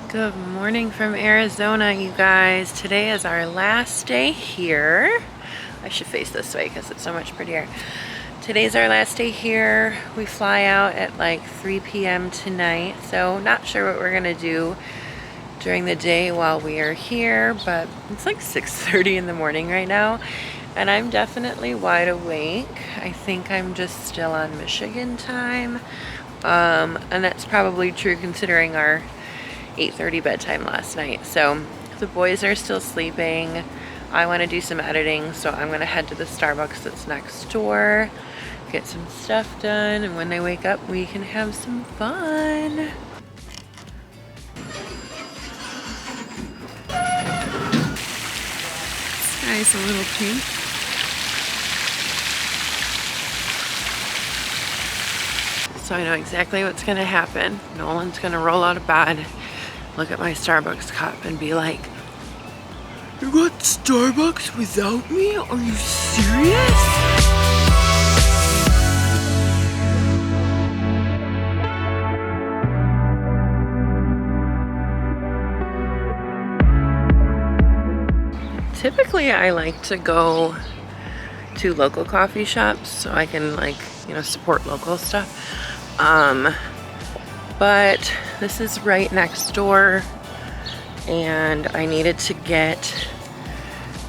Good morning from Arizona, you guys. Today is our last day here. I should face this way because it's so much prettier. Today's our last day here. We fly out at like 3 p.m. tonight, so not sure what we're gonna do during the day while we are here, but it's like 6:30 in the morning right now, and I'm definitely wide awake. I think I'm just still on Michigan time, and that's probably true considering our 8:30 bedtime last night. So the boys are still sleeping. I want to do some editing, so I'm gonna head to the Starbucks that's next door, get some stuff done, and when they wake up we can have some fun. Sky's a little pink. So I know exactly what's gonna happen. Nolan's gonna roll out of bed, look at my Starbucks cup and be like, "You got Starbucks without me? Are you serious?" Typically I like to go to local coffee shops so I can, like, you know, support local stuff. But this is right next door, and I needed to get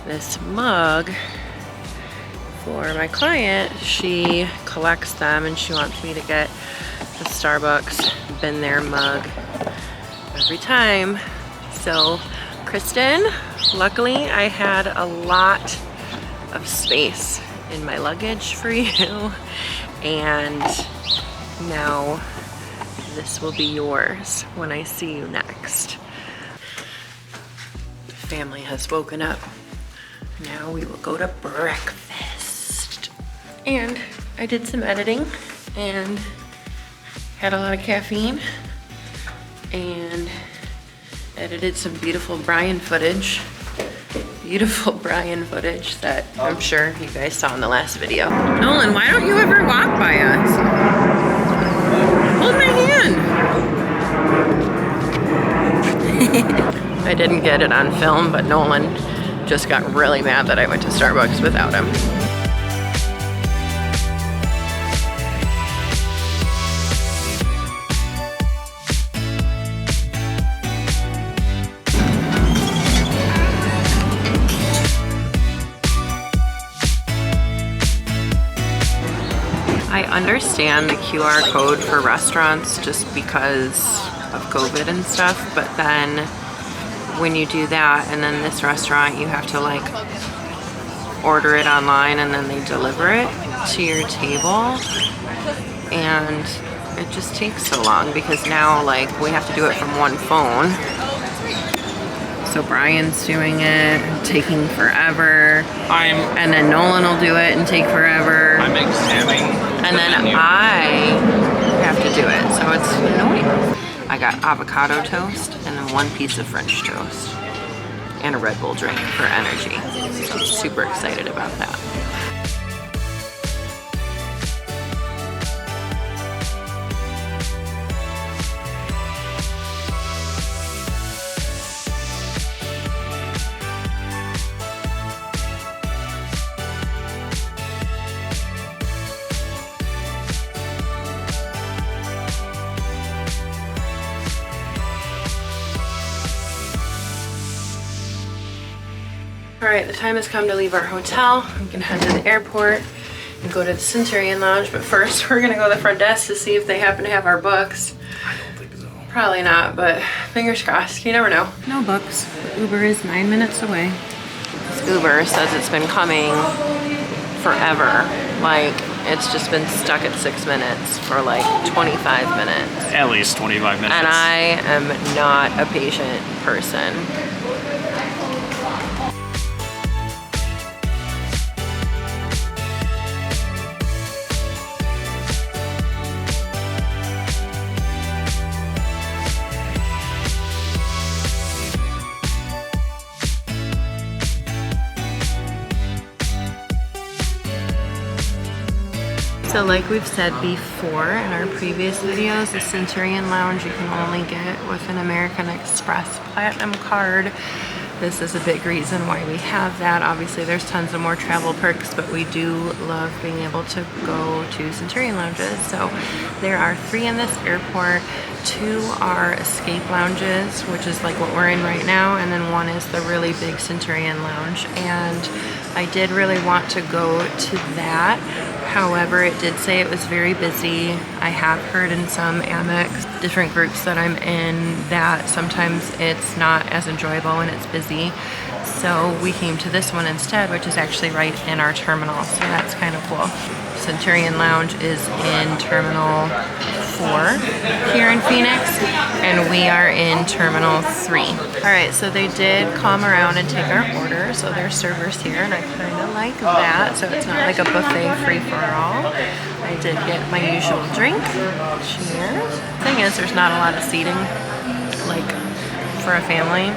this mug for my client. She collects them and she wants me to get the Starbucks Been There mug every time. So Kristen, luckily I had a lot of space in my luggage for you, and now this will be yours when I see you next. The family has woken up. Now we will go to breakfast. And I did some editing and had a lot of caffeine and edited some beautiful Brian footage. Beautiful Brian footage that I'm sure you guys saw in the last video. Nolan, why don't you ever walk by us? Hold my hand. I didn't get it on film, but Nolan just got really mad that I went to Starbucks without him. I understand the QR code for restaurants just because of COVID and stuff, but then when you do that and then this restaurant, you have to like order it online and then they deliver it to your table, and it just takes so long because now like we have to do it from one phone. So Brian's doing it, taking forever. And then Nolan will do it and take forever. I'm examining. And then I have to do it, so it's annoying. I got avocado toast and then one piece of French toast and a Red Bull drink for energy. So I'm super excited about that. All right, the time has come to leave our hotel. We can head to the airport and go to the Centurion Lounge, but first we're gonna go to the front desk to see if they happen to have our books. I don't think so. Probably not, but fingers crossed, you never know. No books. Uber is 9 minutes away. This Uber says it's been coming forever. Like, it's just been stuck at 6 minutes for like 25 minutes. At least 25 minutes. And I am not a patient person. So like we've said before in our previous videos, the Centurion Lounge you can only get with an American Express Platinum card. This is a big reason why we have that. Obviously there's tons of more travel perks, but we do love being able to go to Centurion lounges. So there are 3 in this airport. 2 are escape lounges, which is like what we're in right now, and then 1 is the really big Centurion lounge. And I did really want to go to that. However, it did say it was very busy. I have heard in some Amex, different groups that I'm in, that sometimes it's not as enjoyable when it's busy. So we came to this one instead, which is actually right in our terminal. So that's kind of cool. Centurion Lounge is in Terminal 4 here in Phoenix, and we are in Terminal 3. All right, so they did come around and take our order, so there's servers here, and I kind of like that, so it's not like a buffet free-for-all. I did get my usual drink. Cheers. Thing is, there's not a lot of seating, like, for a family,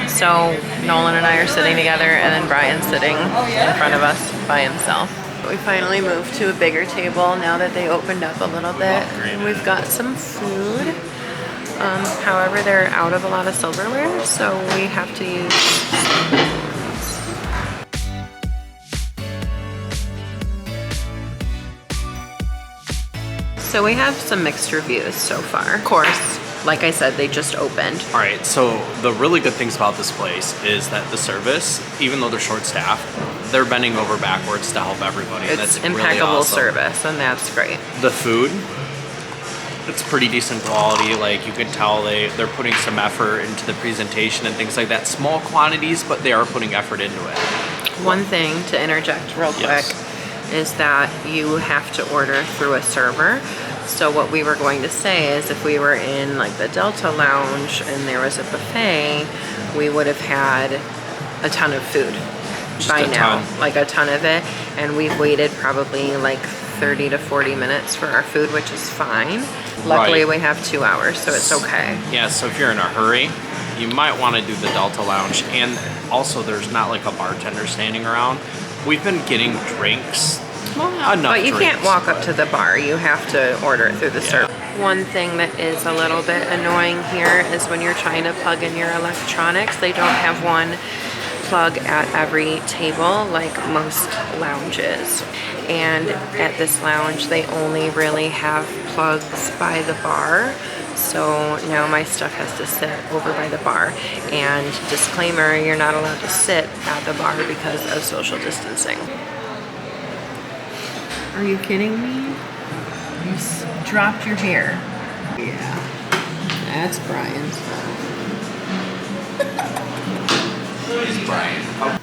so Nolan and I are sitting together, and then Brian's sitting in front of us by himself. We finally moved to a bigger table now that they opened up a little bit. And we've got some food. However, they're out of a lot of silverware, so we have to use spoons. So we have some mixed reviews so far. Of course, like I said, they just opened. All right, so the really good things about this place is that the service, even though they're short-staffed, they're bending over backwards to help everybody. It's that's impeccable really awesome. service, and that's great. The food, it's pretty decent quality. Like you could tell they're putting some effort into the presentation and things like that. Small quantities, but they are putting effort into it. One thing to interject real quick is that you have to order through a server. So what we were going to say is if we were in like the Delta Lounge and there was a buffet, we would have had a ton of food. Just by a now, ton. like a ton of it, and we've waited probably like 30 to 40 minutes for our food, which is fine. Luckily, we have 2 hours, so it's okay. Yeah, so if you're in a hurry, you might want to do the Delta Lounge, and also there's not like a bartender standing around. We've been getting drinks, well, enough But you drinks, can't walk up to the bar. You have to order it through the server. One thing that is a little bit annoying here is when you're trying to plug in your electronics, they don't have one plug at every table like most lounges, and at this lounge they only really have plugs by the bar, so now my stuff has to sit over by the bar. And disclaimer, you're not allowed to sit at the bar because of social distancing. Are you kidding me? You dropped your hair. Yeah, that's Brian's fault.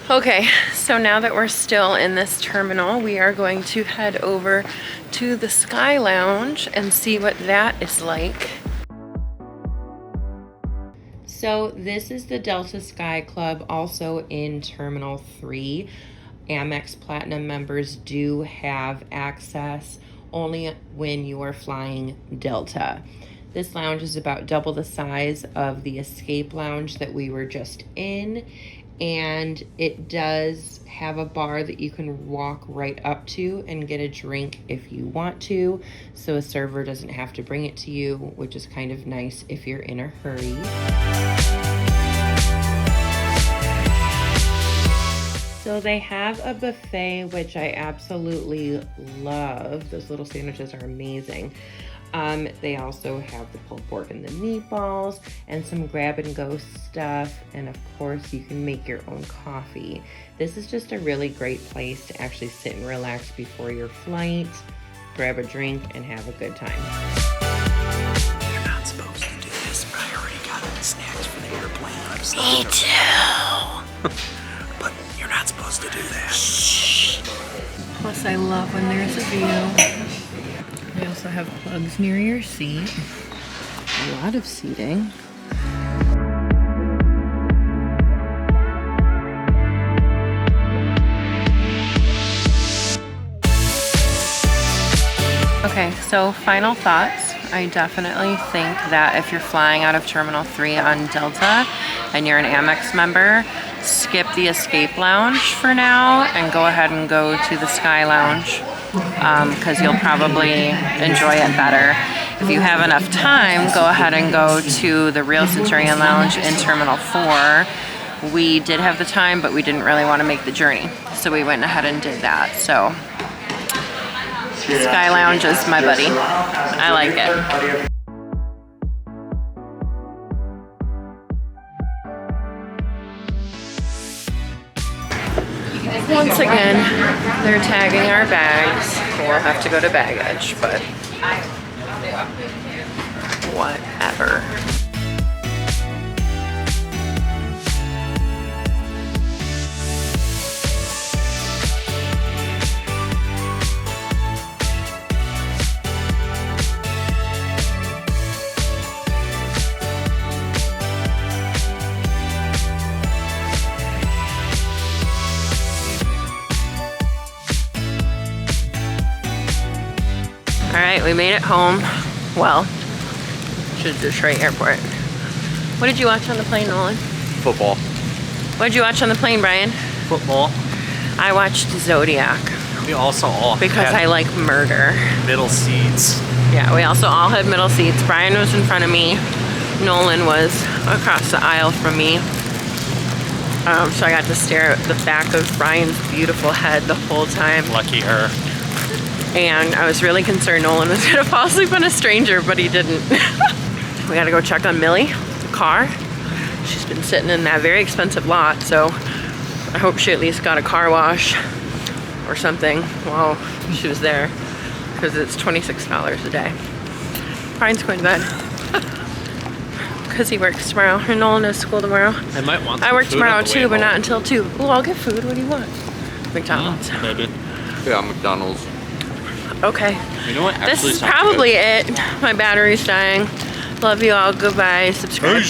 Okay, so now that we're still in this terminal, we are going to head over to the Sky Lounge and see what that is like. So this is the Delta Sky Club, also in Terminal 3. Amex Platinum members do have access only when you are flying Delta. This lounge is about double the size of the Escape Lounge that we were just in, and it does have a bar that you can walk right up to and get a drink if you want to, so a server doesn't have to bring it to you, which is kind of nice if you're in a hurry. So they have a buffet, which I absolutely love. Those little sandwiches are amazing. They also have the pulled pork and the meatballs and some grab and go stuff. And of course you can make your own coffee. This is just a really great place to actually sit and relax before your flight, grab a drink and have a good time. You're not supposed to do this, but I already got snacks for the airplane. Me too. But you're not supposed to do that. Shh. Plus I love when there's a view. They also have plugs near your seat. A lot of seating. Okay, so final thoughts. I definitely think that if you're flying out of Terminal 3 on Delta and you're an Amex member, skip the Escape Lounge for now and go ahead and go to the Sky Lounge. because you'll probably enjoy it better. If you have enough time, go ahead and go to the Real Centurion Lounge in Terminal 4. We did have the time, but we didn't really want to make the journey, so we went ahead and did that. So Sky Lounge is my buddy. I like it. Once again, they're tagging our bags. We'll have to go to baggage, but whatever. All right, we made it home. Well, to the Detroit airport. What did you watch on the plane, Nolan? Football. What did you watch on the plane, Brian? Football. I watched Zodiac We also all because had I like murder. middle seats. Yeah, we also all had middle seats. Brian was in front of me. Nolan was across the aisle from me. So I got to stare at the back of Brian's beautiful head the whole time. Lucky her. And I was really concerned Nolan was gonna fall asleep on a stranger, but he didn't. We gotta go check on Millie, the car. She's been sitting in that very expensive lot, so I hope she at least got a car wash or something while she was there, because it's $26 a day. Brian's going to bed because he works tomorrow, and Nolan has school tomorrow. I might want I some work food tomorrow on the way too, but not home. until 2. Ooh, I'll get food. What do you want? McDonald's. Maybe. Yeah, McDonald's. Okay. You know what? This Actually is sounds probably good. it. My battery's dying. Love you all. Goodbye. Subscribe.